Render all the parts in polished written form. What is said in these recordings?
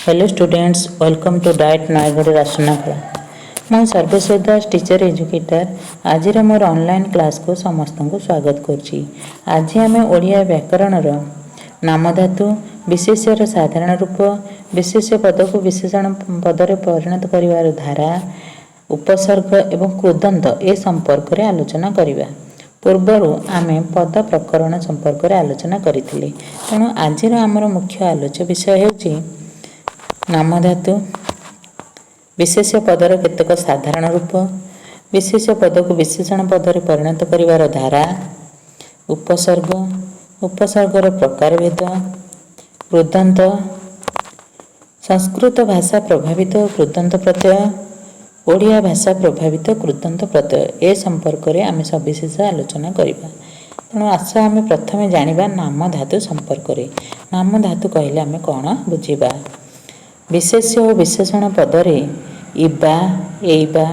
Hello students, welcome to DIET Nayagarh Rasanakhala. मैं सर्वेश्वर दास teacher educator. आज मोर online class को समस्त को स्वागत करुच्ची। आज आम ओडिया व्याकरण नामधातु विशेष्यर साधारण रूप, विशेष्य पद को विशेषण पदरे परिणत करिवार धारा, उपसर्ग एवं कृदंत ए संपर्क रे आलोचना करिवा। पूर्वर आमे पद प्रकरण संपर्क रे आलोचना करिथिले। तेणु आज आमर मुख्य आलोच्य विषय हेउची नामधातु विशेष्य पदर केतक साधारण रूप, विशेष्य पद को विशेषण पदरे परिणत करिवार धारा, उपसर्ग, उपसर्गर प्रकारभेद, कृदंत, संस्कृत भाषा प्रभावित कृदंत प्रत्यय, ओडिया भाषा प्रभावित कृदंत प्रत्यय ए संपर्क रे आमे सविशेष आलोचना करिबा। तेणु आस आमे प्रथमे जानिबा नाम धातु संपर्क रे। नाम धातु कहले आमे कोन बुझिबा? विशेष्य और विशेषण पदरे इबा, एइबा,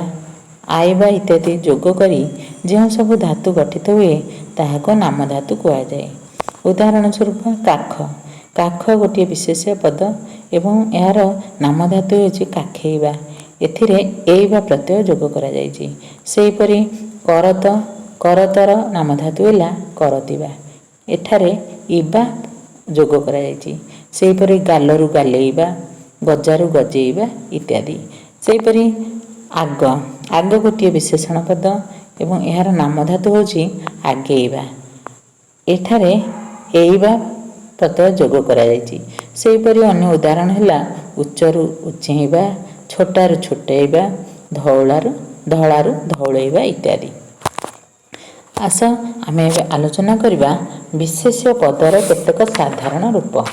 आइबा इत्यादि जोग करी जो सब धातु गठित हुए ताहाको नाम धातु कुआ जाए। उदाहरण स्वरूप काख, काख गोटे विशेष्य पद एवं यार नाम धातु होछि काखेइबा। एथिरे एइबा प्रत्यय जोग करा जायछि। सेहिपरि करत, करतर नाम धातु हैला करतिबा। एठारे इबा जोग करा जायछि। सेहिपरि गालरु गालेइबा, गजारु गजेइबा इत्यादि। सेहिपरि आग, आग गोटे विशेषण पद एवं यार नाम धातु होछि आगेइबा। एठारे एइबा प्रत्यय जोग करा जायछि। सेहिपरि अन्य उदाहरण हैला उच्चरु उच्चेइबा, छोटारु छोटेइबा, धौलारु धौलारु धौलेइबा इत्यादि। आस आमे आलोचना करिबा विशेष्य पदर केतक साधारण रूप।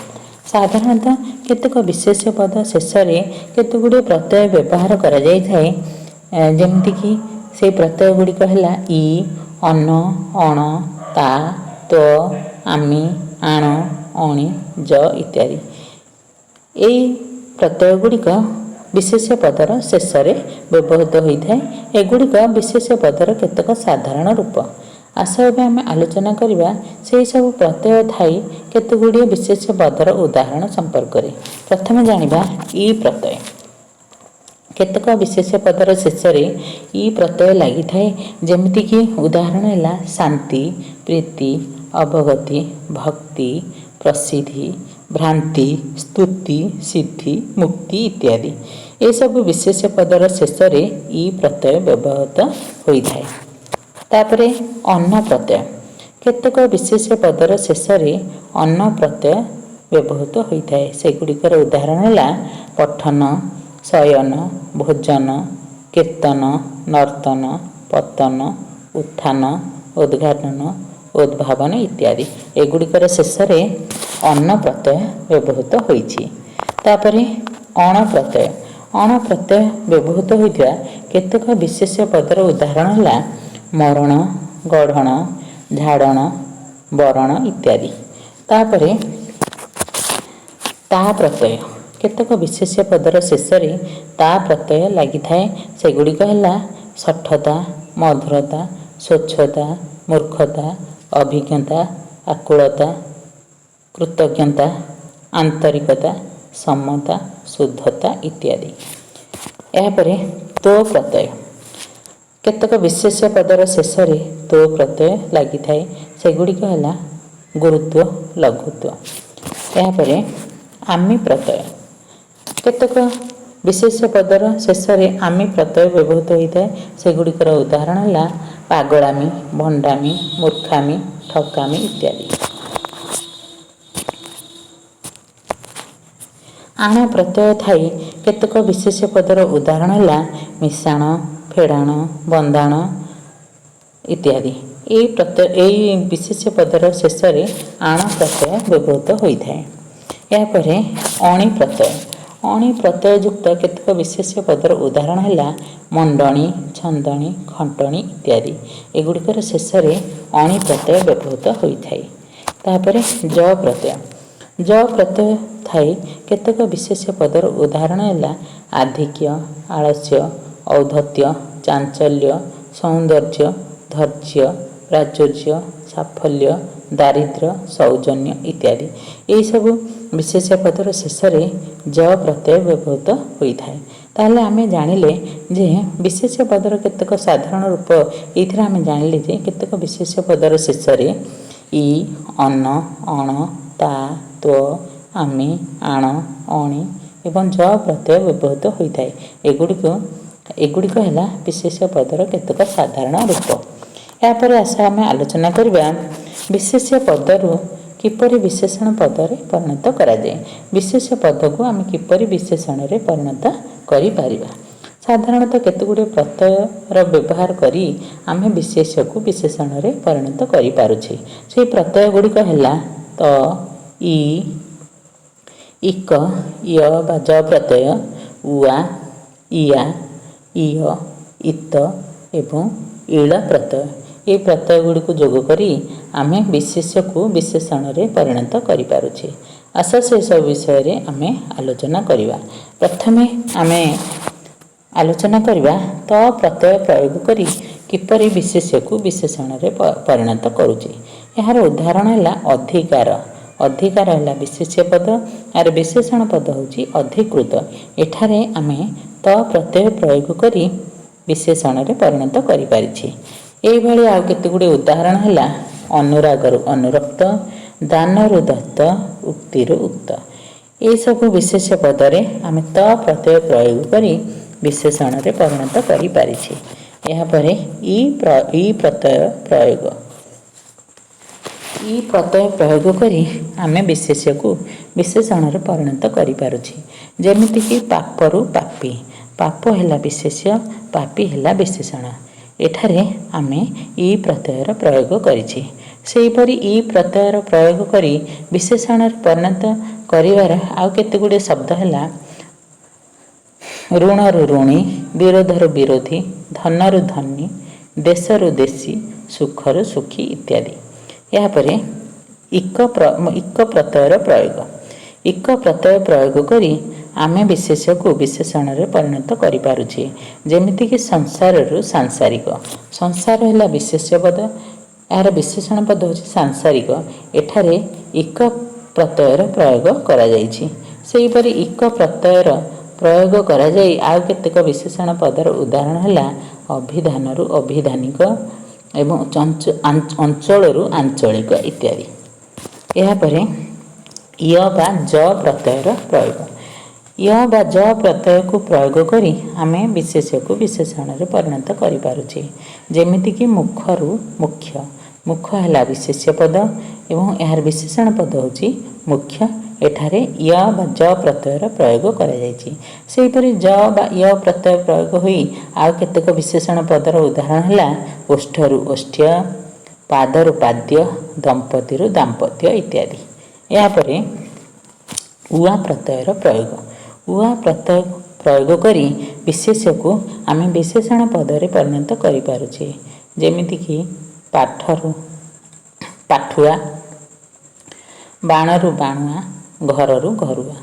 साधारणतः केतक विशेष्य पद शेष केते गुड़े प्रत्यय व्यवहार करा जाय थाए। जेमति कि से प्रत्यय गुड़िक हैला इ, अन, अण, ता, तो, आमि, आण, अणि, ज इत्यादि। एई प्रत्यय गुड़िक विशेष्य पदर शेष व्यवहृत होता है। एगुड़िक विशेष्य पदर केतक साधारण रूप। आस एबे आमे आलोचना करिबा सेही सब प्रत्यय थाई केते गुड़िए विशेष्य पदर उदाहरण संपर्क रे। प्रथमे जानिबा इ प्रत्यय। केतक विशेष्य पदर शेष इ प्रत्यय लागि थाए। जेमिति कि उदाहरण हैला शांति, प्रीति, अवगति, भक्ति, प्रसिद्धि, भ्रांति, स्तुति, सिद्धि, मुक्ति इत्यादि। ए सब विशेष्य पदर शेष इ प्रत्यय व्यवहृत होइथाए। तापरे अन्न प्रत्यय। केतक विशेष्य पदर शेष अन्न प्रत्यय व्यवहृत होइथाए। सेगुड़िकर उदाहरण हैला पठन, शयन, भोजन, कीर्तन, नर्तन, पतन, उत्थान, उद्घाटन, उद्भावन इत्यादि। एगुड़िकर शेष अन्न प्रत्यय व्यवहृत होइछि। तापरे अण प्रत्यय। अण प्रत्यय व्यवहृत होइथिबा केतक विशेष्य पदर उदाहरण हैला मरण, गढ़ण, झाड़ण, बरण इत्यादि। तापरे ता प्रत्यय। केतक विशेष्य पदर शेष ता प्रत्यय लागि थाए। सेगुड़िक हैला सठता, मधुरता, स्वच्छता, मूर्खता, अभिज्ञता, आकुलता, कृतज्ञता, आंतरिकता, समता, शुद्धता इत्यादि। यापरे तो प्रत्यय। केतक विशेष्य पदर शेष तो प्रत्यय लागि थाए। सेगुड़िक हैला गुरुत्व, लघुत्व। यापरे आमि प्रत्यय। केतक विशेष्य पदर शेष आमि प्रत्यय व्यवहृत होइथाए। सेगुड़िकर उदाहरण हैला पागलामी, भंडामी, मूर्खामी, ठकामी इत्यादि। आण प्रत्यय थाई केतक विशेष्य पदर उदाहरण हैला मिशाण, फेड़ाण, बंदाण इत्यादि। एई विशेष्य पदर शेष आण प्रत्यय व्यवहृत होइथाए। यापरे अणि प्रत्यय। अणि प्रत्यय युक्त केतक विशेष्य पदर उदाहरण हैला मंडणी, छंदणी, खंटणी इत्यादि। एगुड़िकर शेष अणि प्रत्यय व्यवहृत होइथाए। तापरे ज प्रत्यय। ज प्रत्यय थाई केतक विशेष्य पदर उदाहरण हैला आधिक्य, आलस्य, औद्धत्य, चांचल्य, सौंदर्य, धैर्य, प्राचुर्य, साफल्य, ଦାରିଦ୍ର୍ୟ, ସୌଜନ୍ୟ ଇତ୍ୟାଦି। ଏହିସବୁ ବିଶେଷ୍ୟ ପଦର ଶେଷରେ ଜ ପ୍ରତ୍ୟୟ ବ୍ୟବହୃତ ହୋଇଥାଏ। ତାହେଲେ ଆମେ ଜାଣିଲେ ଯେ ବିଶେଷ୍ୟ ପଦର କେତେକ ସାଧାରଣ ରୂପ। ଏଇଥିରେ ଆମେ ଜାଣିଲେ ଯେ କେତେକ ବିଶେଷ୍ୟ ପଦର ଶେଷରେ ଇ, ଅନ, ଅଣ, ତା, ତ୍ୱ, ଆମେ, ଆଣ, ଅଣି ଏବଂ ଜ ପ୍ରତ୍ୟୟ ବ୍ୟବହୃତ ହୋଇଥାଏ। ଏଗୁଡ଼ିକ ହେଲା ବିଶେଷ୍ୟ ପଦର କେତେକ ସାଧାରଣ ରୂପ। ଏହାପରେ ଆସ ଆମେ ଆଲୋଚନା କରିବା ବିଶେଷ୍ୟ ପଦରୁ କିପରି ବିଶେଷଣ ପଦରେ ପରିଣତ କରାଯାଏ। ବିଶେଷ୍ୟ ପଦକୁ ଆମେ କିପରି ବିଶେଷଣରେ ପରିଣତ କରିପାରିବା। ସାଧାରଣତଃ କେତେଗୁଡ଼ିଏ ପ୍ରତ୍ୟୟର ବ୍ୟବହାର କରି ଆମେ ବିଶେଷ୍ୟକୁ ବିଶେଷଣରେ ପରିଣତ କରିପାରୁଛେ। ସେହି ପ୍ରତ୍ୟୟ ଗୁଡ଼ିକ ହେଲା ତ, ଇ, ଇକ, ୟ ବା ଜ ପ୍ରତ୍ୟୟ, ଉଆ, ଇଆ, ଇୟ, ଇତ ଏବଂ ଇଳ ପ୍ରତ୍ୟୟ। ଏହି ପ୍ରତ୍ୟୟ ଗୁଡ଼ିକୁ ଯୋଗ କରି ଆମେ ବିଶେଷ୍ୟକୁ ବିଶେଷଣରେ ପରିଣତ କରିପାରୁଛେ। ଆସ ସେସବୁ ବିଷୟରେ ଆମେ ଆଲୋଚନା କରିବା। ପ୍ରଥମେ ଆମେ ଆଲୋଚନା କରିବା ତ ପ୍ରତ୍ୟୟ ପ୍ରୟୋଗ କରି କିପରି ବିଶେଷ୍ୟକୁ ବିଶେଷଣରେ ପରିଣତ କରୁଛେ। ଏହାର ଉଦାହରଣ ହେଲା ଅଧିକାର। ଅଧିକାର ହେଲା ବିଶେଷ୍ୟ ପଦ, ଏହାର ବିଶେଷଣ ପଦ ହେଉଛି ଅଧିକୃତ। ଏଠାରେ ଆମେ ତ ପ୍ରତ୍ୟୟ ପ୍ରୟୋଗ କରି ବିଶେଷଣରେ ପରିଣତ କରିପାରିଛେ। ଏହିଭଳି ଆଉ କେତେଗୁଡ଼ିଏ ଉଦାହରଣ ହେଲା ଅନୁରାଗରୁ ଅନୁରକ୍ତ, ଦାନରୁ ଦତ୍ତ, ଉକ୍ତିରୁ ଉକ୍ତ। ଏହିସବୁ ବିଶେଷ୍ୟ ପଦରେ ଆମେ ତ ପ୍ରତ୍ୟୟ ପ୍ରୟୋଗ କରି ବିଶେଷଣରେ ପରିଣତ କରିପାରିଛେ। ଏହାପରେ ଇ ପ୍ରତ୍ୟୟ ପ୍ରୟୋଗ। ଇ ପ୍ରତ୍ୟୟ ପ୍ରୟୋଗ କରି ଆମେ ବିଶେଷ୍ୟକୁ ବିଶେଷଣରେ ପରିଣତ କରିପାରୁଛେ। ଯେମିତିକି ପାପରୁ ପାପୀ। ପାପ ହେଲା ବିଶେଷ୍ୟ, ପାପୀ ହେଲା ବିଶେଷଣ। ଏଠାରେ ଆମେ ଇ ପ୍ରତ୍ୟୟର ପ୍ରୟୋଗ କରିଛେ। ସେହିପରି ଇ ପ୍ରତ୍ୟୟର ପ୍ରୟୋଗ କରି ବିଶେଷଣରେ ପରିଣତ କରିବାର ଆଉ କେତେଗୁଡ଼ିଏ ଶବ୍ଦ ହେଲା ଋଣରୁ ଋଣୀ, ବିରୋଧରୁ ବିରୋଧୀ, ଧନରୁ ଧନୀ, ଦେଶରୁ ଦେଶୀ, ସୁଖରୁ ସୁଖୀ ଇତ୍ୟାଦି। ଏହାପରେ ଇକ ପ୍ରତ୍ୟୟର ପ୍ରୟୋଗ। ଇକ ପ୍ରତ୍ୟୟ ପ୍ରୟୋଗ କରି ଆମେ ବିଶେଷ୍ୟକୁ ବିଶେଷଣରେ ପରିଣତ କରିପାରୁଛେ। ଯେମିତିକି ସଂସାରରୁ ସାଂସାରିକ। ସଂସାର ହେଲା ବିଶେଷ୍ୟ ପଦ, ଏହାର ବିଶେଷଣ ପଦ ହେଉଛି ସାଂସାରିକ। ଏଠାରେ ଇକ ପ୍ରତ୍ୟୟର ପ୍ରୟୋଗ କରାଯାଇଛି। ସେହିପରି ଇକ ପ୍ରତ୍ୟୟର ପ୍ରୟୋଗ କରାଯାଇ ଆଉ କେତେକ ବିଶେଷଣ ପଦର ଉଦାହରଣ ହେଲା ଅଭିଧାନରୁ ଅଭିଧାନିକ ଏବଂ ଅଞ୍ଚଳରୁ ଆଞ୍ଚଳିକ ଇତ୍ୟାଦି। ଏହାପରେ ୟ ବା ଜ ପ୍ରତ୍ୟୟର ପ୍ରୟୋଗ। ୟ ବା ଜ ପ୍ରତ୍ୟୟକୁ ପ୍ରୟୋଗ କରି ଆମେ ବିଶେଷ୍ୟକୁ ବିଶେଷଣରେ ପରିଣତ କରିପାରୁଛେ। ଯେମିତିକି ମୁଖରୁ ମୁଖ୍ୟ। ମୁଖ ହେଲା ବିଶେଷ୍ୟ ପଦ ଏବଂ ଏହାର ବିଶେଷଣ ପଦ ହେଉଛି ମୁଖ୍ୟ। ଏଠାରେ ୟ ବା ଜ ପ୍ରତ୍ୟୟର ପ୍ରୟୋଗ କରାଯାଇଛି। ସେହିପରି ଜ ବା ୟ ପ୍ରତ୍ୟୟ ପ୍ରୟୋଗ ହୋଇ ଆଉ କେତେକ ବିଶେଷଣ ପଦର ଉଦାହରଣ ହେଲା ଓଷ୍ଠରୁ ଓଷ୍ଠ୍ୟ, ପାଦରୁ ପାଦ୍ୟ, ଦମ୍ପତିରୁ ଦାମ୍ପତ୍ୟ ଇତ୍ୟାଦି। ଏହାପରେ ଉଆ ପ୍ରତ୍ୟୟର ପ୍ରୟୋଗ। ଉଆ ପ୍ରତ୍ୟୟ ପ୍ରୟୋଗ କରି ବିଶେଷ୍ୟକୁ ଆମେ ବିଶେଷଣ ପଦରେ ପରିଣତ କରିପାରୁଛେ। ଯେମିତିକି ପାଠରୁ ପାଠୁଆ, ବାଣରୁ ବାଣୁଆ, ଘରରୁ ଘରୁଆ।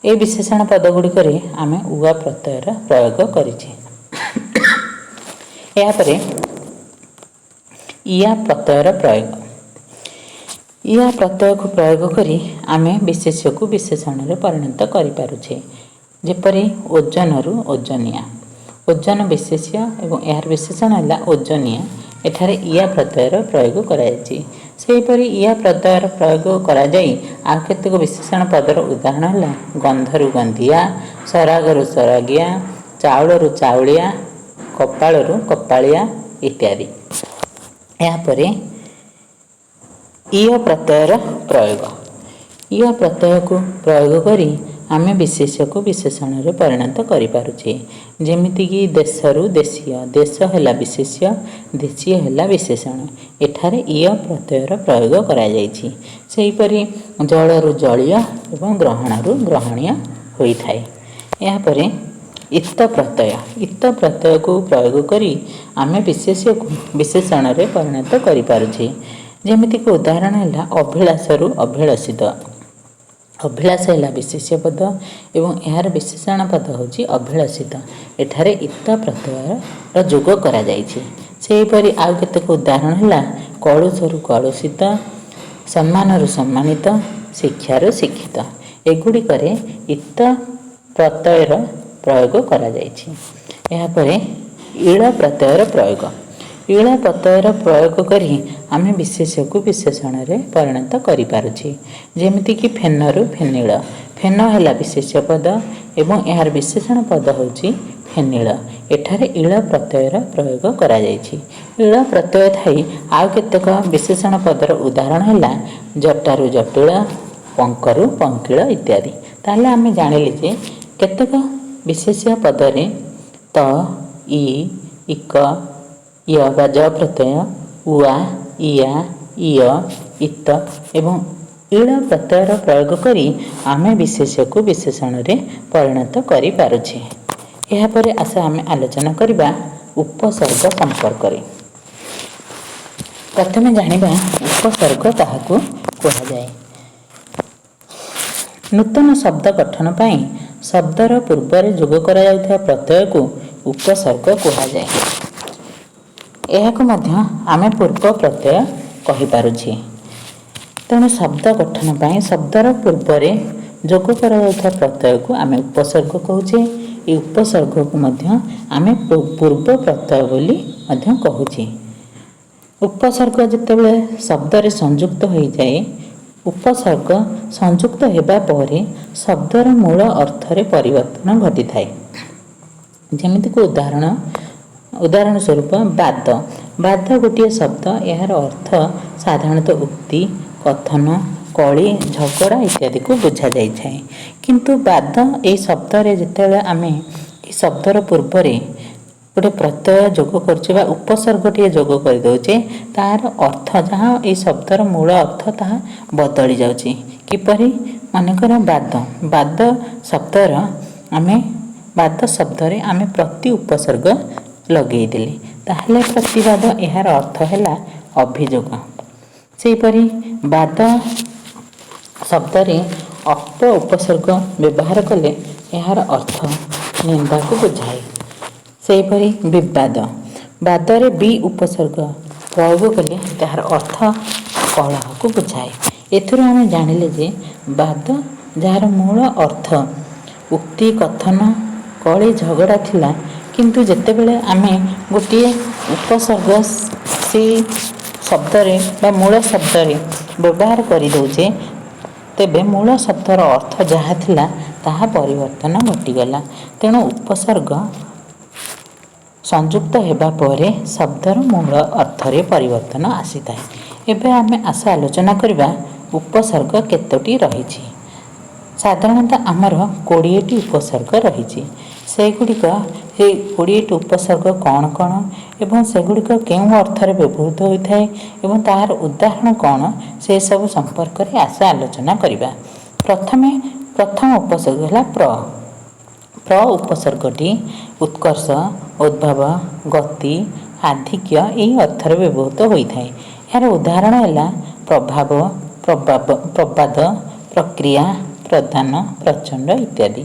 ଏ ବିଶେଷଣ ପଦ ଗୁଡ଼ିକରେ ଆମେ ଉଆ ପ୍ରତ୍ୟୟର ପ୍ରୟୋଗ କରିଛେ। ଏହାପରେ ଇଆ ପ୍ରତ୍ୟୟର ପ୍ରୟୋଗ। ଇଆ ପ୍ରତ୍ୟୟକୁ ପ୍ରୟୋଗ କରି ଆମେ ବିଶେଷ୍ୟକୁ ବିଶେଷଣରେ ପରିଣତ କରିପାରୁଛେ। ଯେପରି ଓଜନରୁ ଓଜନିଆ। ଓଜନ ବିଶେଷ୍ୟ ଏବଂ ଏହାର ବିଶେଷଣ ହେଲା ଓଜନିଆ। ଏଠାରେ ଇଆ ପ୍ରତ୍ୟୟର ପ୍ରୟୋଗ କରାଯାଇଛି। ସେହିପରି ଇଆ ପ୍ରତ୍ୟୟର ପ୍ରୟୋଗ କରାଯାଇ ଆଉ କେତେକ ବିଶେଷଣ ପଦର ଉଦାହରଣ ହେଲା ଗନ୍ଧରୁ ଗନ୍ଧିଆ, ସରାଗରୁ ସରାଗିଆ, ଚାଉଳରୁ ଚାଉଳିଆ, କପାଳରୁ କପାଳିଆ ଇତ୍ୟାଦି। ଏହାପରେ ଇୟ ପ୍ରତ୍ୟୟର ପ୍ରୟୋଗ। ଇୟ ପ୍ରତ୍ୟୟକୁ ପ୍ରୟୋଗ କରି ଆମେ ବିଶେଷ୍ୟକୁ ବିଶେଷଣରେ ପରିଣତ କରିପାରୁଛେ। ଯେମିତିକି ଦେଶରୁ ଦେଶୀୟ। ଦେଶ ହେଲା ବିଶେଷ୍ୟ, ଦେଶୀୟ ହେଲା ବିଶେଷଣ। ଏଠାରେ ଇୟ ପ୍ରତ୍ୟୟର ପ୍ରୟୋଗ କରାଯାଇଛି। ସେହିପରି ଜଳରୁ ଜଳୀୟ ଏବଂ ଗ୍ରହଣରୁ ଗ୍ରହଣୀୟ ହୋଇଥାଏ। ଏହାପରେ ଇତ ପ୍ରତ୍ୟୟ। ଇତ ପ୍ରତ୍ୟୟକୁ ପ୍ରୟୋଗ କରି ଆମେ ବିଶେଷ୍ୟକୁ ବିଶେଷଣରେ ପରିଣତ କରିପାରୁଛେ। ଯେମିତିକି ଉଦାହରଣ ହେଲା ଅଭିଳାଷରୁ ଅଭିଳଷିତ। ଅଭିଳାଷ ହେଲା ବିଶେଷ୍ୟ ପଦ ଏବଂ ଏହାର ବିଶେଷଣ ପଦ ହେଉଛି ଅଭିଳଷିତ। ଏଠାରେ ଇତ ପ୍ରତ୍ୟୟର ଯୋଗ କରାଯାଇଛି। ସେହିପରି ଆଉ କେତେକ ଉଦାହରଣ ହେଲା କଳୁଷରୁ କଳୁଷିତ, ସମ୍ମାନରୁ ସମ୍ମାନିତ, ଶିକ୍ଷାରୁ ଶିକ୍ଷିତ। ଏଗୁଡ଼ିକରେ ଇତ ପ୍ରତ୍ୟୟର ପ୍ରୟୋଗ କରାଯାଇଛି। ଏହାପରେ ଇଳ ପ୍ରତ୍ୟୟର ପ୍ରୟୋଗ। ଇଳ ପ୍ରତ୍ୟୟର ପ୍ରୟୋଗ କରି ଆମେ ବିଶେଷ୍ୟକୁ ବିଶେଷଣରେ ପରିଣତ କରିପାରୁଛି। ଯେମିତିକି ଫେନରୁ ଫେନିଳ। ଫେନ ହେଲା ବିଶେଷ୍ୟ ପଦ ଏବଂ ଏହାର ବିଶେଷଣ ପଦ ହେଉଛି ଫେନିଳ। ଏଠାରେ ଇଳ ପ୍ରତ୍ୟୟର ପ୍ରୟୋଗ କରାଯାଇଛି। ଇଳ ପ୍ରତ୍ୟୟ ଥାଇ ଆଉ କେତେକ ବିଶେଷଣ ପଦର ଉଦାହରଣ ହେଲା ଜଟାରୁ ଜଟିଳ, ପଙ୍କରୁ ପଙ୍କିଳ ଇତ୍ୟାଦି। ତାହେଲେ ଆମେ ଜାଣିଲେ ଯେ କେତେକ ବିଶେଷ୍ୟ ପଦରେ ତ, ଇ, ଇକ, ୟ ବା ଜ ପ୍ରତ୍ୟୟ, ଉଆ, ଇଆ, ଇୟ, ଇତ ଏବଂ ଇଳ ପ୍ରତ୍ୟୟର ପ୍ରୟୋଗ କରି ଆମେ ବିଶେଷ୍ୟକୁ ବିଶେଷଣରେ ପରିଣତ କରିପାରୁଛେ। ଏହାପରେ ଆସ ଆମେ ଆଲୋଚନା କରିବା ଉପସର୍ଗ ସମ୍ପର୍କରେ। ପ୍ରଥମେ ଜାଣିବା ଉପସର୍ଗ କାହାକୁ କୁହାଯାଏ। ନୂତନ ଶବ୍ଦ ଗଠନ ପାଇଁ ଶବ୍ଦର ପୂର୍ବରେ ଯୋଗ କରାଯାଉଥିବା ପ୍ରତ୍ୟୟକୁ ଉପସର୍ଗ କୁହାଯାଏ। ଏହାକୁ ମଧ୍ୟ ଆମେ ପୂର୍ବ ପ୍ରତ୍ୟୟ କହିପାରୁଛେ। ତେଣୁ ଶବ୍ଦ ଗଠନ ପାଇଁ ଶବ୍ଦର ପୂର୍ବରେ ଯୋଗ କରାଯାଉଥିବା ପ୍ରତ୍ୟୟକୁ ଆମେ ଉପସର୍ଗ କହୁଛେ। ଏହି ଉପସର୍ଗକୁ ମଧ୍ୟ ଆମେ ପୂର୍ବ ପ୍ରତ୍ୟୟ ବୋଲି ମଧ୍ୟ କହୁଛେ। ଉପସର୍ଗ ଯେତେବେଳେ ଶବ୍ଦରେ ସଂଯୁକ୍ତ ହୋଇଯାଏ, ଉପସର୍ଗ ସଂଯୁକ୍ତ ହେବା ପରେ ଶବ୍ଦର ମୂଳ ଅର୍ଥରେ ପରିବର୍ତ୍ତନ ଘଟିଥାଏ। ଯେମିତିକି ଉଦାହରଣ ସ୍ୱରୂପ ବାଦ। ବାଦ ଗୋଟିଏ ଶବ୍ଦ। ଏହାର ଅର୍ଥ ସାଧାରଣତଃ ଉକ୍ତି, କଥନ, କଳି, ଝଗଡ଼ା ଇତ୍ୟାଦିକୁ ବୁଝାଯାଇଥାଏ। କିନ୍ତୁ ବାଦ ଏହି ଶବ୍ଦରେ ଯେତେବେଳେ ଆମେ ଏହି ଶବ୍ଦର ପୂର୍ବରେ ଗୋଟେ ପ୍ରତ୍ୟୟ ଯୋଗ କରୁଛେ ବା ଉପସର୍ଗଟିଏ ଯୋଗ କରିଦେଉଛେ, ତାହାର ଅର୍ଥ ଯାହା ଏହି ଶବ୍ଦର ମୂଳ ଅର୍ଥ ତାହା ବଦଳି ଯାଉଛି। କିପରି? ମନେକର ବାଦ ଶବ୍ଦରେ ଆମେ ପ୍ରତି ଉପସର୍ଗ ଲଗେଇଦେଲେ, ତାହେଲେ ପ୍ରତିବାଦ ଏହାର ଅର୍ଥ ହେଲା ଅଭିଯୋଗ। ସେହିପରି ବାଦ ଶବ୍ଦରେ ଅପ ଉପସର୍ଗ ବ୍ୟବହାର କଲେ ଏହାର ଅର୍ଥ ନିନ୍ଦାକୁ ବୁଝାଏ। ସେହିପରି ବିବାଦ। ବାଦରେ ବି ଉପସର୍ଗ ପ୍ରୟୋଗ କଲେ ତାହାର ଅର୍ଥ କଳହକୁ ବୁଝାଏ। ଏଥିରୁ ଆମେ ଜାଣିଲେ ଯେ ବାଦ ଯାହାର ମୂଳ ଅର୍ଥ ଉକ୍ତି, କଥନ, କଳି, ଝଗଡ଼ା ଥିଲା, କିନ୍ତୁ ଯେତେବେଳେ ଆମେ ଗୋଟିଏ ଉପସର୍ଗ ସେହି ଶବ୍ଦରେ ବା ମୂଳ ଶବ୍ଦରେ ବ୍ୟବହାର କରିଦେଉଛେ, ତେବେ ମୂଳ ଶବ୍ଦର ଅର୍ଥ ଯାହା ଥିଲା ତାହା ପରିବର୍ତ୍ତନ ଘଟିଗଲା। ତେଣୁ ଉପସର୍ଗ ସଂଯୁକ୍ତ ହେବା ପରେ ଶବ୍ଦର ମୂଳ ଅର୍ଥରେ ପରିବର୍ତ୍ତନ ଆସିଥାଏ। ଏବେ ଆମେ ଆଲୋଚନା କରିବା ଉପସର୍ଗ କେତୋଟି ରହିଛି। ସାଧାରଣତଃ ଆମର 20ଟି ଉପସର୍ଗ ରହିଛି। ସେଇ 20ଟି ଉପସର୍ଗ କ'ଣ କ'ଣ ଏବଂ ସେଗୁଡ଼ିକ କେଉଁ ଅର୍ଥରେ ବ୍ୟବହୃତ ହୋଇଥାଏ ଏବଂ ତାହାର ଉଦାହରଣ କ'ଣ, ସେସବୁ ସମ୍ପର୍କରେ ଆଲୋଚନା କରିବା। ପ୍ରଥମ ଉପସର୍ଗ ହେଲା ପ୍ର। ପ୍ର ଉପସର୍ଗଟି ଉତ୍କର୍ଷ, ଉଦ୍ଭବ, ଗତି, ଆଧିକ୍ୟ ଏହି ଅର୍ଥରେ ବ୍ୟବହୃତ ହୋଇଥାଏ। ଏହାର ଉଦାହରଣ ହେଲା ପ୍ରଭାବ, ପ୍ରବାଦ, ପ୍ରକ୍ରିୟା, ପ୍ରଦାନ, ପ୍ରଚଣ୍ଡ ଇତ୍ୟାଦି।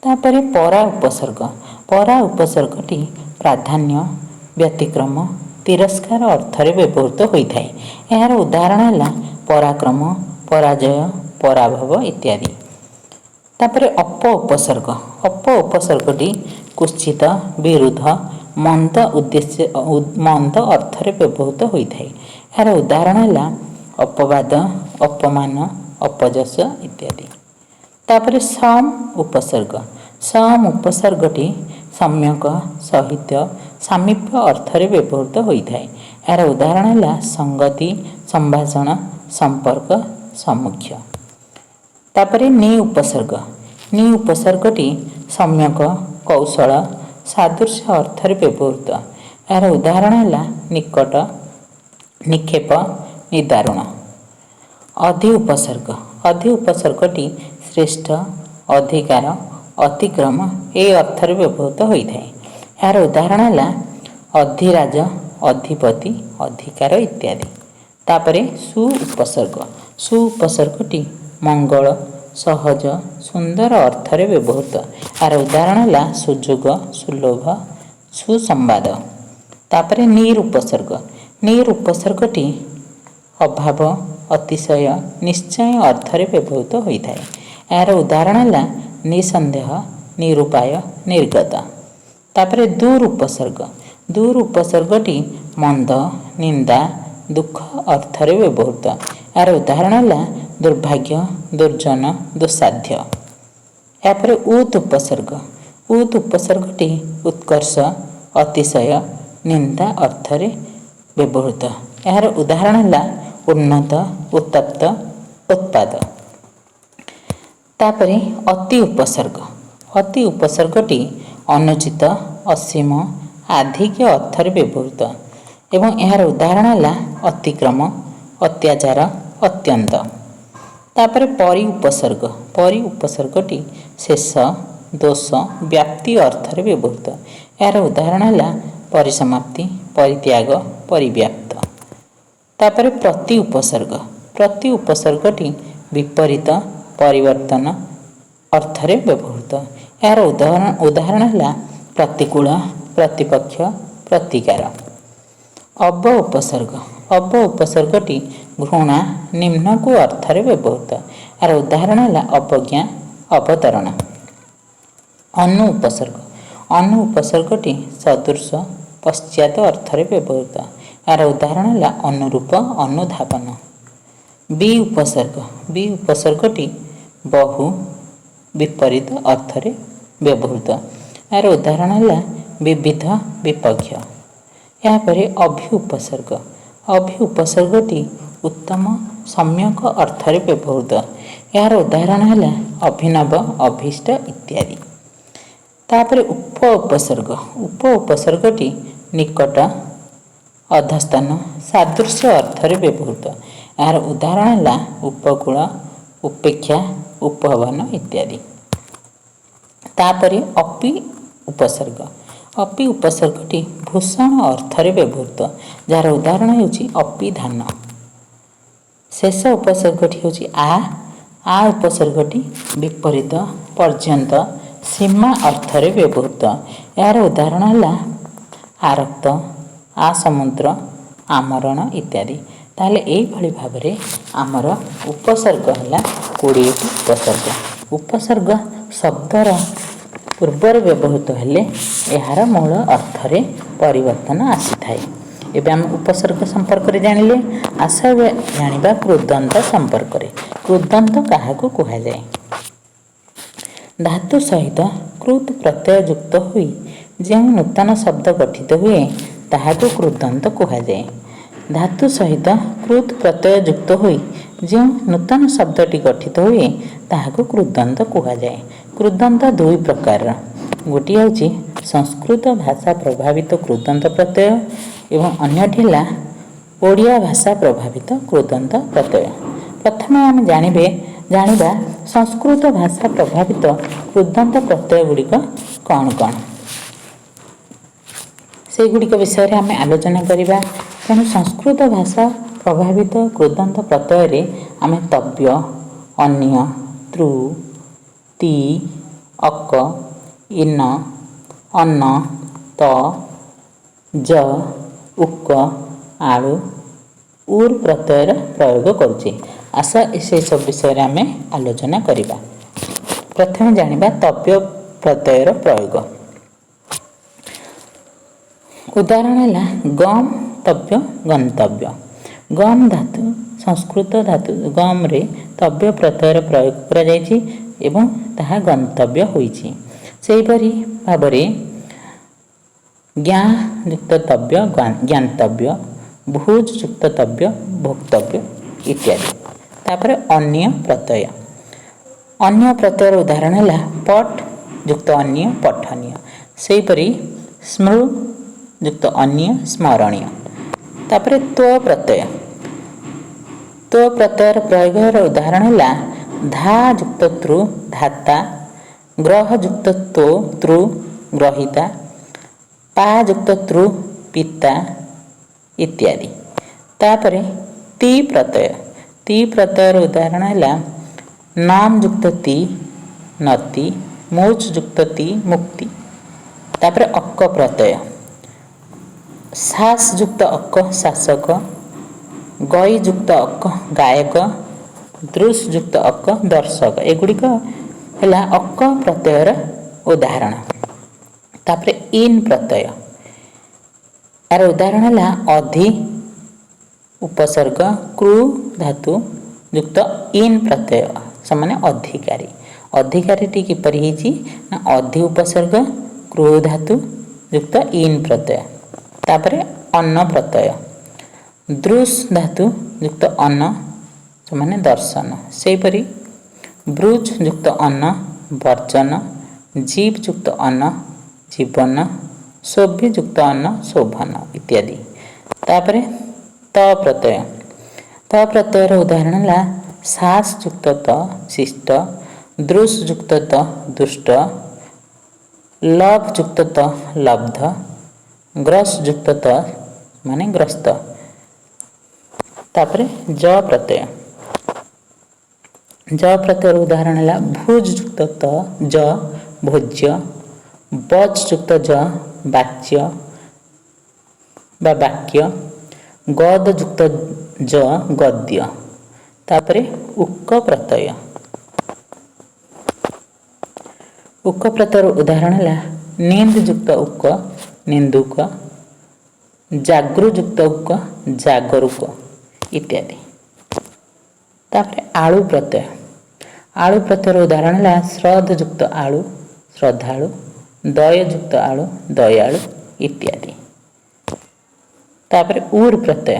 ତାପରେ ପରା ଉପସର୍ଗ। ପରା ଉପସର୍ଗଟି ପ୍ରାଧାନ୍ୟ, ବ୍ୟତିକ୍ରମ, ତିରସ୍କାର ଅର୍ଥରେ ବ୍ୟବହୃତ ହୋଇଥାଏ। ଏହାର ଉଦାହରଣ ହେଲା ପରାକ୍ରମ, ପରାଜୟ, ପରାଭବ ଇତ୍ୟାଦି। ତାପରେ ଅପ ଉପସର୍ଗ। ଅପ ଉପସର୍ଗଟି କୁତ୍ସିତ, ବିରୁଦ୍ଧ, ମନ୍ଦ ଅର୍ଥରେ ବ୍ୟବହୃତ ହୋଇଥାଏ। ଏହାର ଉଦାହରଣ ହେଲା ଅପବାଦ, ଅପମାନ, ଅପଯଶ ଇତ୍ୟାଦି। ତାପରେ ସମ୍ ଉପସର୍ଗ। ସମ୍ ଉପସର୍ଗଟି ସମ୍ୟକ, ସହିତ, ସାମୀପ୍ୟ ଅର୍ଥରେ ବ୍ୟବହୃତ ହୋଇଥାଏ। ଏହାର ଉଦାହରଣ ହେଲା ସଂଗତି, ସମ୍ଭାଷଣ, ସମ୍ପର୍କ, ସମ୍ମୁଖ୍ୟ। ତାପରେ ନି ଉପସର୍ଗ। ନି ଉପସର୍ଗଟି ସମ୍ୟକ, କୌଶଳ, ସାଦୃଶ୍ୟ ଅର୍ଥରେ ବ୍ୟବହୃତ। ଏହାର ଉଦାହରଣ ହେଲା ନିକଟ, ନିକ୍ଷେପ, ନିଦାରୁଣ। ଅଧି ଉପସର୍ଗ। ଅଧି ଉପସର୍ଗଟି ଶ୍ରେଷ୍ଠ, ଅଧିକାର, ଅତିକ୍ରମ ଏହି ଅର୍ଥରେ ବ୍ୟବହୃତ ହୋଇଥାଏ। ଏହାର ଉଦାହରଣ ହେଲା ଅଧିରାଜ, ଅଧିପତି, ଅଧିକାର ଇତ୍ୟାଦି। ତାପରେ ସୁ ଉପସର୍ଗ। ସୁ ଉପସର୍ଗଟି ମଙ୍ଗଳ, ସହଜ, ସୁନ୍ଦର ଅର୍ଥରେ ବ୍ୟବହୃତ। ଏହାର ଉଦାହରଣ ହେଲା ସୁଯୋଗ, ସୁଲଭ, ସୁସମ୍ବାଦ। ତାପରେ ନିର୍ ଉପସର୍ଗ। ନିର୍ ଉପସର୍ଗଟି ଅଭାବ, ଅତିଶୟ, ନିଶ୍ଚୟ ଅର୍ଥରେ ବ୍ୟବହୃତ ହୋଇଥାଏ। ଏହାର ଉଦାହରଣ ହେଲା ନିଃସନ୍ଦେହ, ନିରୁପାୟ, ନିର୍ଗତ। ତାପରେ ଦୂର ଉପସର୍ଗ। ଦୂର ଉପସର୍ଗଟି ମନ୍ଦ, ନିନ୍ଦା, ଦୁଃଖ ଅର୍ଥରେ ବ୍ୟବହୃତ। ଏହାର ଉଦାହରଣ ହେଲା ଦୁର୍ଭାଗ୍ୟ, ଦୁର୍ଜନ, ଦୁଃସାଧ୍ୟ। ଏହାପରେ ଉତ୍ ଉପସର୍ଗ। ଉତ୍ ଉପସର୍ଗଟି ଉତ୍କର୍ଷ, ଅତିଶୟ, ନିନ୍ଦା ଅର୍ଥରେ ବ୍ୟବହୃତ। ଏହାର ଉଦାହରଣ ହେଲା ଉନ୍ନତ, ଉତ୍ତପ୍ତ, ଉତ୍ପାଦ। ତାପରେ ଅତି ଉପସର୍ଗ। ଅତି ଉପସର୍ଗଟି ଅନୁଚିତ, ଅସୀମ, ଅଧିକ ଅର୍ଥରେ ବ୍ୟବହୃତ ଏବଂ ଏହାର ଉଦାହରଣ ହେଲା ଅତିକ୍ରମ, ଅତ୍ୟାଚାର, ଅତ୍ୟନ୍ତ। ତାପରେ ପରି ଉପସର୍ଗ। ପରି ଉପସର୍ଗଟି ଶେଷ, ଦୋଷ, ବ୍ୟାପ୍ତି ଅର୍ଥରେ ବ୍ୟବହୃତ। ଏହାର ଉଦାହରଣ ହେଲା ପରିସମାପ୍ତି, ପରିତ୍ୟାଗ, ପରିବ୍ୟାପ୍ତ। ତାପରେ ପ୍ରତି ଉପସର୍ଗ। ପ୍ରତି ଉପସର୍ଗଟି ବିପରୀତ, ପରିବର୍ତ୍ତନ ଅର୍ଥରେ ବ୍ୟବହୃତ। ଏହାର ଉଦାହରଣ ହେଲା ପ୍ରତିକୂଳ, ପ୍ରତିପକ୍ଷ, ପ୍ରତିକାର। ଅବ ଉପସର୍ଗ। ଅବ ଉପସର୍ଗଟି ଘୃଣା, ନିମ୍ନକୁ ଅର୍ଥରେ ବ୍ୟବହୃତ। ଏହାର ଉଦାହରଣ ହେଲା ଅବଜ୍ଞା, ଅବତରଣ। ଅନୁ ଉପସର୍ଗ। ଅନୁ ଉପସର୍ଗଟି ସଦୃଶ, ପଶ୍ଚାତ ଅର୍ଥରେ ବ୍ୟବହୃତ। ଏହାର ଉଦାହରଣ ହେଲା ଅନୁରୂପ, ଅନୁଧାବନ। ବି ଉପସର୍ଗ। ବି ଉପସର୍ଗଟି ବହୁ, ବିପରୀତ ଅର୍ଥରେ ବ୍ୟବହୃତ। ଏହାର ଉଦାହରଣ ହେଲା ବିବିଧ, ବିପକ୍ଷ। ଏହାପରେ ଅଭି ଉପସର୍ଗ। ଅଭି ଉପସର୍ଗଟି ଉତ୍ତମ, ସମ୍ୟକ ଅର୍ଥରେ ବ୍ୟବହୃତ। ଏହାର ଉଦାହରଣ ହେଲା ଅଭିନବ, ଅଭୀଷ୍ଟ ଇତ୍ୟାଦି। ତାପରେ ଉପ ଉପସର୍ଗ। ଉପ ଉପସର୍ଗଟି ନିକଟ, ଅଧସ୍ତାନ, ସାଦୃଶ୍ୟ ଅର୍ଥରେ ବ୍ୟବହୃତ। ଏହାର ଉଦାହରଣ ହେଲା ଉପକୂଳ, ଉପେକ୍ଷା, ଉପବନ ଇତ୍ୟାଦି। ତାପରେ ଅପି ଉପସର୍ଗ। ଅପି ଉପସର୍ଗଟି ଭୂଷଣ ଅର୍ଥରେ ବ୍ୟବହୃତ, ଯାହାର ଉଦାହରଣ ହେଉଛି ଅପିଧାନ। ଶେଷ ଉପସର୍ଗଟି ହେଉଛି ଆ। ଆ ଉପସର୍ଗଟି ବିପରୀତ, ପର୍ଯ୍ୟନ୍ତ, ସୀମା ଅର୍ଥରେ ବ୍ୟବହୃତ। ଏହାର ଉଦାହରଣ ହେଲା ଆରକ୍ତ, ଆସମୁଦ୍ର, ଆମରଣ ଇତ୍ୟାଦି। ତାହେଲେ ଏଇଭଳି ଭାବରେ ଆମର ଉପସର୍ଗ ହେଲା 20ଟି ଉପସର୍ଗ। ଉପସର୍ଗ ଶବ୍ଦର ପୂର୍ବରୁ ବ୍ୟବହୃତ ହେଲେ ଏହାର ମୂଳ ଅର୍ଥରେ ପରିବର୍ତ୍ତନ ଆସିଥାଏ। ଏବେ ଆମେ ଉପସର୍ଗ ସମ୍ପର୍କରେ ଜାଣିଲେ। ଆସ ଏବେ ଜାଣିବା କୃଦନ୍ତ ସମ୍ପର୍କରେ। କୃଦନ୍ତ କାହାକୁ କୁହାଯାଏ? ଧାତୁ ସହିତ କୃତ୍ ପ୍ରତ୍ୟୟ ଯୁକ୍ତ ହୋଇ ଯେଉଁ ନୂତନ ଶବ୍ଦ ଗଠିତ ହୁଏ ତାହାକୁ କୃଦନ୍ତ କୁହାଯାଏ। ଧାତୁ ସହିତ କୃତ୍ ପ୍ରତ୍ୟୟ ଯୁକ୍ତ ହୋଇ ଯେଉଁ ନୂତନ ଶବ୍ଦଟି ଗଠିତ ହୁଏ ତାହାକୁ କୃଦନ୍ତ କୁହାଯାଏ। କୃଦନ୍ତ ଦୁଇ ପ୍ରକାରର। ଗୋଟିଏ ହେଉଛି ସଂସ୍କୃତ ଭାଷା ପ୍ରଭାବିତ କୃଦନ୍ତ ପ୍ରତ୍ୟୟ ଏବଂ ଅନ୍ୟଟି ହେଲା ଓଡ଼ିଆ ଭାଷା ପ୍ରଭାବିତ କୃଦନ୍ତ ପ୍ରତ୍ୟୟ। ପ୍ରଥମେ ଆମେ ଜାଣିବା ସଂସ୍କୃତ ଭାଷା ପ୍ରଭାବିତ କୃଦନ୍ତ ପ୍ରତ୍ୟୟ ଗୁଡ଼ିକ କ'ଣ କ'ଣ। ସେଗୁଡ଼ିକ ବିଷୟରେ ଆମେ ଆଲୋଚନା କରିବା। ତେଣୁ ସଂସ୍କୃତ ଭାଷା ପ୍ରଭାବିତ କୃଦନ୍ତ ପ୍ରତ୍ୟୟରେ ଆମେ ତବ୍ୟ, ଅନ୍ୟ, ତୃ, ତି, ଅକ, ଇନ, ଅନ, ତ, ଯ, ଉକ, ଆଳୁ, ଉର୍ ପ୍ରତ୍ୟୟର ପ୍ରୟୋଗ କରୁଛେ। ଆସ ସେସବୁ ବିଷୟରେ ଆମେ ଆଲୋଚନା କରିବା। ପ୍ରଥମେ ଜାଣିବା ତବ୍ୟ ପ୍ରତ୍ୟୟର ପ୍ରୟୋଗ। ଉଦାହରଣ ହେଲା ଗମ୍ ତବ୍ୟ ଗନ୍ତବ୍ୟ। ଗମ୍ ଧାତୁ ସଂସ୍କୃତ ଧାତୁ ଗମ୍ରେ ତବ୍ୟ ପ୍ରତ୍ୟୟର ପ୍ରୟୋଗ କରାଯାଇଛି ଏବଂ ତାହା ଗନ୍ତବ୍ୟ ହୋଇଛି। ସେହିପରି ଭାବରେ ଜ୍ଞା ଯୁକ୍ତ ତବ୍ୟ ଜ୍ଞାନ୍ତବ୍ୟ, ଭୁଜ୍ ଯୁକ୍ତ ତବ୍ୟ ଭୋକ୍ତବ୍ୟ ଇତ୍ୟାଦି। ତାପରେ ଅନ୍ୟ ପ୍ରତ୍ୟୟ। ଅନ୍ୟ ପ୍ରତ୍ୟୟର ଉଦାହରଣ ହେଲା ପଟ୍ ଯୁକ୍ତ ଅନ୍ୟ ପଠନୀୟ। ସେହିପରି ସ୍ମୃ ଯୁକ୍ତ ଅନ୍ୟ ସ୍ମରଣୀୟ। ତାପରେ ତ୍ୱ ପ୍ରତ୍ୟୟ। ତ୍ୱ ପ୍ରତ୍ୟୟର ପ୍ରୟୋଗର ଉଦାହରଣ ହେଲା ଧା ଯୁକ୍ତ ତୃ ଧାତା, ଗ୍ରହ ଯୁକ୍ତ ତୋ ତୃ ଗ୍ରହିତା, ପା ଯୁକ୍ତ ତୃ ପିତା ଇତ୍ୟାଦି। ତାପରେ ତି ପ୍ରତ୍ୟୟ। ତି ପ୍ରତ୍ୟୟର ଉଦାହରଣ ହେଲା ନାମ ଯୁକ୍ତ ତି ନତି, ମୁଚ୍ ଯୁକ୍ତ ତି ମୁକ୍ତି। ତାପରେ ଅକ ପ୍ରତ୍ୟୟ। ସାସ୍ ଯୁକ୍ତ ଅକ ଶାସକ, ଗଇ ଯୁକ୍ତ ଅକ ଗାୟକ, ଦୃଶ୍ ଯୁକ୍ତ ଅକ ଦର୍ଶକ। ଏଗୁଡ଼ିକ ହେଲା ଅକ ପ୍ରତ୍ୟୟର ଉଦାହରଣ। ତାପରେ ଇନ୍ ପ୍ରତ୍ୟୟ, ଏହାର ଉଦାହରଣ ହେଲା ଅଧି ଉପସର୍ଗ କ୍ରୁ ଧାତୁ ଯୁକ୍ତ ଇନ୍ ପ୍ରତ୍ୟୟ ସମାନେ ଅଧିକାରୀ। ଅଧିକାରୀଟି କିପରି ହେଇଛି ନା ଅଧି ଉପସର୍ଗ କ୍ରୁ ଧାତୁ ଯୁକ୍ତ ଇନ୍ ପ୍ରତ୍ୟୟ। ତାପରେ ଅନ୍ନ ପ୍ରତ୍ୟୟ, ଦୃଶ୍ ଧାତୁ ଯୁକ୍ତ ଅନ୍ନ ସମାନେ ଦର୍ଶନ। ସେହିପରି ବୃଜ୍ ଯୁକ୍ତ ଅନ୍ନ ବର୍ଜନ, ଜୀବ୍ ଯୁକ୍ତ ଅନ୍ନ ଜୀବନ, ଶୋଭି ଯୁକ୍ତ ଅନ୍ନ ଶୋଭନ ଇତ୍ୟାଦି। ତାପରେ ତ ପ୍ରତ୍ୟୟ, ତ ପ୍ରତ୍ୟୟର ଉଦାହରଣ ହେଲା ସାସ୍ ଯୁକ୍ତ ତ ଶିଷ୍ଟ, ଦୃଶ୍ ଯୁକ୍ତ ତ ଦୁଷ୍ଟ, ଲଭ୍ ଯୁକ୍ତ ତ ଲବ୍ଧ, ଗ୍ରସ୍ ଯୁକ୍ତ ତ ମାନେ ଗ୍ରସ୍ତ। ତାପରେ ଜ ପ୍ରତ୍ୟୟ, ଜ ପ୍ରତ୍ୟୟର ଉଦାହରଣ ହେଲା ଭୁଜ୍ ଯୁକ୍ତ ତ ଜ ଭୋଜ୍ୟ, ବଚ୍ ଯୁକ୍ତ ଜ ବାଚ୍ୟ ବା ବାକ୍ୟ, ଗଦ ଯୁକ୍ତ ଜ ଗଦ୍ୟ। ତାପରେ ଉକ ପ୍ରତ୍ୟୟ, ଉକ ପ୍ରତ୍ୟୟର ଉଦାହରଣ ହେଲା ନିନ୍ଦ୍ ଯୁକ୍ତ ଉକ ନିନ୍ଦୁକ, ଜାଗୃ ଯୁକ୍ତ ଉକ ଜାଗରୁକ ଇତ୍ୟାଦି। ତାପରେ ଆଳୁ ପ୍ରତ୍ୟୟ, ଆଳୁ ପ୍ରତ୍ୟୟର ଉଦାହରଣ ହେଲା ଶ୍ରଦ୍ଧ ଯୁକ୍ତ ଆଳୁ ଶ୍ରଦ୍ଧାଳୁ, ଦୟ ଯୁକ୍ତ ଆଳୁ ଦୟାଳୁ ଇତ୍ୟାଦି। ତାପରେ ଉର୍ ପ୍ରତ୍ୟୟ,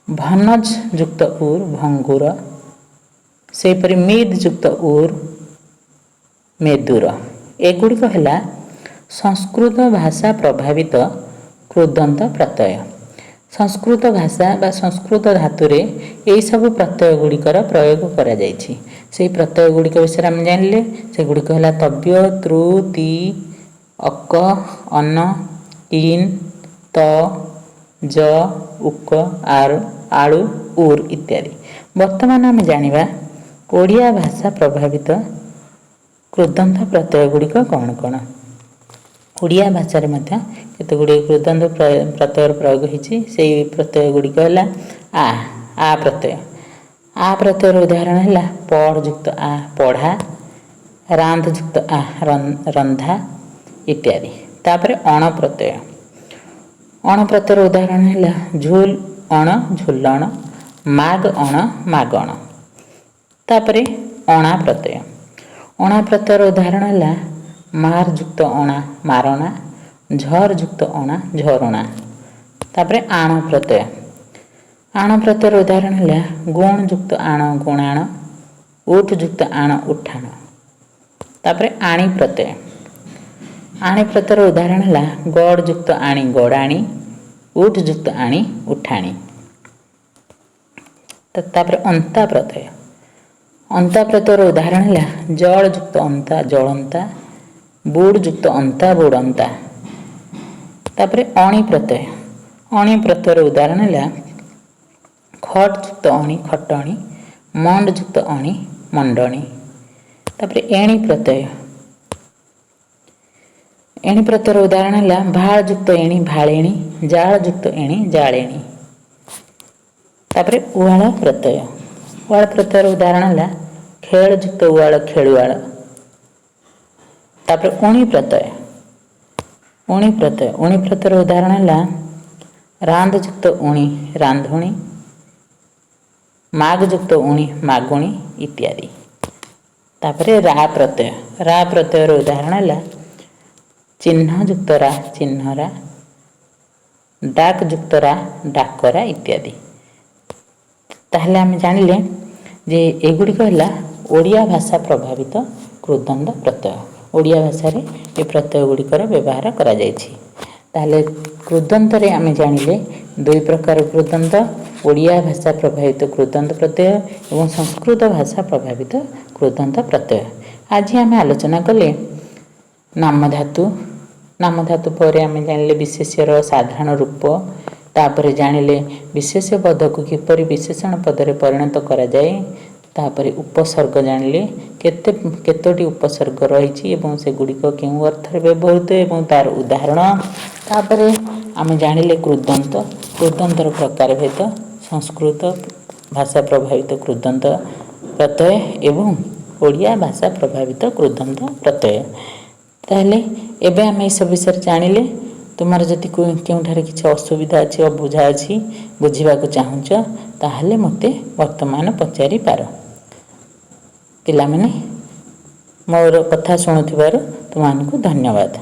ଭନଜ ଯୁକ୍ତ ଉର୍ ଭଙ୍ଗୁର, ସେହିପରି ମିଦ୍ ଯୁକ୍ତ ଉର୍ ମେଦୁର। ଏଗୁଡ଼ିକ ହେଲା ସଂସ୍କୃତ ଭାଷା ପ୍ରଭାବିତ କୃଦନ୍ତ ପ୍ରତ୍ୟୟ। ସଂସ୍କୃତ ଭାଷା ବା ସଂସ୍କୃତ ଧାତୁରେ ଏହିସବୁ ପ୍ରତ୍ୟୟ ଗୁଡ଼ିକର ପ୍ରୟୋଗ କରାଯାଇଛି। ସେହି ପ୍ରତ୍ୟୟ ଗୁଡ଼ିକ ବିଷୟରେ ଆମେ ଜାଣିଲେ। ସେଗୁଡ଼ିକ ହେଲା ତବ୍ୟ, ତୃ, ତି, ଅକ, ଅନ, ଇନ୍, ତ, ଜ, ଉକ, ଆଳୁ, ଉର୍ ଇତ୍ୟାଦି। ବର୍ତ୍ତମାନ ଆମେ ଜାଣିବା ଓଡ଼ିଆ ଭାଷା ପ୍ରଭାବିତ କୃଦନ୍ତ ପ୍ରତ୍ୟୟ ଗୁଡ଼ିକ କ'ଣ କ'ଣ। ଓଡ଼ିଆ ଭାଷାରେ ମଧ୍ୟ କେତେ ଗୁଡ଼ିଏ କୃଦନ୍ତ ପ୍ରତ୍ୟୟର ପ୍ରୟୋଗ ହୋଇଛି। ସେହି ପ୍ରତ୍ୟୟ ଗୁଡ଼ିକ ହେଲା ଆ ପ୍ରତ୍ୟୟ, ଆ ପ୍ରତ୍ୟୟର ଉଦାହରଣ ହେଲା ପଢ଼ ଯୁକ୍ତ ଆ ପଢ଼ା, ରାନ୍ଧ ଯୁକ୍ତ ଆ ରନ୍ଧା ଇତ୍ୟାଦି। ତାପରେ ଅଣ ପ୍ରତ୍ୟୟ, ଅଣ ପ୍ରତ୍ୟୟର ଉଦାହରଣ ହେଲା ଝୁଲ୍ ଅଣ ଝୁଲଣ, ମାଗ୍ ଅଣ ମାଗଣ। ତାପରେ ଅଣା ପ୍ରତ୍ୟୟ, ଅଣା ପ୍ରତ୍ୟୟର ଉଦାହରଣ ହେଲା ମାର୍ ଯୁକ୍ତ ଅଣା ମାରଣା, ଝର୍ ଯୁକ୍ତ ଅଣା ଝରଣା। ତାପରେ ଆଣ ପ୍ରତ୍ୟୟ, ଆଣ ପ୍ରତ୍ୟୟର ଉଦାହରଣ ହେଲା ଗୁଣ ଯୁକ୍ତ ଆଣ ଗୁଣାଣ, ଉଠ ଯୁକ୍ତ ଆଣ ଉଠାଣ। ତାପରେ ଆଣି ପ୍ରତ୍ୟୟ, ଆଣି ପ୍ରତ୍ୟୟର ଉଦାହରଣ ହେଲା ଗଡ଼ ଯୁକ୍ତ ଆଣି ଗଡ଼ାଣି, ଉଠ ଯୁକ୍ତ ଆଣି ଉଠାଣି। ତାପରେ ଅନ୍ତା ପ୍ରତ୍ୟୟ, ଅନ୍ତା ପ୍ରତ୍ୟୟର ଉଦାହରଣ ହେଲା ଜଳ ଯୁକ୍ତ ଅନ୍ତା ଜଳନ୍ତା, ବୁଡ଼ ଯୁକ୍ତ ଅନ୍ତା ବୁଡ଼ନ୍ତା। ତାପରେ ଅଣି ପ୍ରତ୍ୟୟ, ଅଣି ପ୍ରତ୍ୟୟର ଉଦାହରଣ ହେଲା ଖଟ ଯୁକ୍ତ ଅଣି ଖଟଣି, ମଣ୍ଡ ଯୁକ୍ତ ଅଣି ମଣ୍ଡଣି। ତାପରେ ଏଣି ପ୍ରତ୍ୟୟ, ଏଣି ପ୍ରତ୍ୟୟର ଉଦାହରଣ ହେଲା ଭାଳ ଯୁକ୍ତ ଏଣି ଭାଳେଣି, ଜାଳ ଯୁକ୍ତ ଏଣି ଜାଳେଣି। ତାପରେ ଉଆଳ ପ୍ରତ୍ୟୟ, ଉଆଳ ପ୍ରତ୍ୟୟର ଉଦାହରଣ ହେଲା ଖେଳ ଯୁକ୍ତ ଉଆଳ ଖେଳୁଆଳ। ତାପରେ ଉଣି ପ୍ରତ୍ୟୟ, ଉଣି ପ୍ରତ୍ୟୟ, ଉଣି ପ୍ରତ୍ୟୟର ଉଦାହରଣ ହେଲା ରାନ୍ଧ ଯୁକ୍ତ ଉଣି ରାନ୍ଧୁଣି, ମାଗ ଯୁକ୍ତ ଉଣି ମାଗୁଣି ଇତ୍ୟାଦି। ତାପରେ ରା ପ୍ରତ୍ୟୟ, ରା ପ୍ରତ୍ୟୟର ଉଦାହରଣ ହେଲା ଚିହ୍ନ ଯୁକ୍ତ ରା ଚିହ୍ନରା, ଡାକ ଯୁକ୍ତ ରା ଡାକରା ଇତ୍ୟାଦି। ତାହେଲେ ଆମେ ଜାଣିଲେ ଯେ ଏଗୁଡ଼ିକ ହେଲା ଓଡ଼ିଆ ଭାଷା ପ୍ରଭାବିତ କୃଦନ୍ତ ପ୍ରତ୍ୟୟ। ଓଡ଼ିଆ ଭାଷାରେ ଏ ପ୍ରତ୍ୟୟ ଗୁଡ଼ିକର ବ୍ୟବହାର କରାଯାଇଛି। ତାହେଲେ କୃଦନ୍ତରେ ଆମେ ଜାଣିଲେ ଦୁଇ ପ୍ରକାର କୃଦନ୍ତ, ଓଡ଼ିଆ ଭାଷା ପ୍ରଭାବିତ କୃଦନ୍ତ ପ୍ରତ୍ୟୟ ଏବଂ ସଂସ୍କୃତ ଭାଷା ପ୍ରଭାବିତ କୃଦନ୍ତ ପ୍ରତ୍ୟୟ। ଆଜି ଆମେ ଆଲୋଚନା କଲେ ନାମଧାତୁ, ନାମଧାତୁ ପରେ ଆମେ ଜାଣିଲେ ବିଶେଷ୍ୟର ସାଧାରଣ ରୂପ, ତାପରେ ଜାଣିଲେ ବିଶେଷ୍ୟ ପଦକୁ କିପରି ବିଶେଷଣ ପଦରେ ପରିଣତ କରାଯାଏ, ତାପରେ ଉପସର୍ଗ ଜାଣିଲେ କେତୋଟି ଉପସର୍ଗ ରହିଛି ଏବଂ ସେଗୁଡ଼ିକ କେଉଁ ଅର୍ଥରେ ବ୍ୟବହୃତ ଏବଂ ତାର ଉଦାହରଣ। ତାପରେ ଆମେ ଜାଣିଲେ କୃଦନ୍ତ କୃଦନ୍ତର ପ୍ରକାରଭେଦ ସଂସ୍କୃତ ଭାଷା ପ୍ରଭାବିତ କୃଦନ୍ତ ପ୍ରତ୍ୟୟ ଏବଂ ଓଡ଼ିଆ ଭାଷା ପ୍ରଭାବିତ କୃଦନ୍ତ ପ୍ରତ୍ୟୟ। ତାହେଲେ ଏବେ ଆମେ ଏସବୁ ବିଷୟରେ ଜାଣିଲେ। ତୁମର ଯଦି କେଉଁଠାରେ କିଛି ଅସୁବିଧା ଅଛି ଅବୁଝା ଅଛି ବୁଝିବାକୁ ଚାହୁଁଛ ତାହେଲେ ମୋତେ ବର୍ତ୍ତମାନ ପଚାରିପାର। ପିଲାମାନେ ମୋର କଥା ଶୁଣୁଥିବାରୁ ତୁମମାନଙ୍କୁ ଧନ୍ୟବାଦ।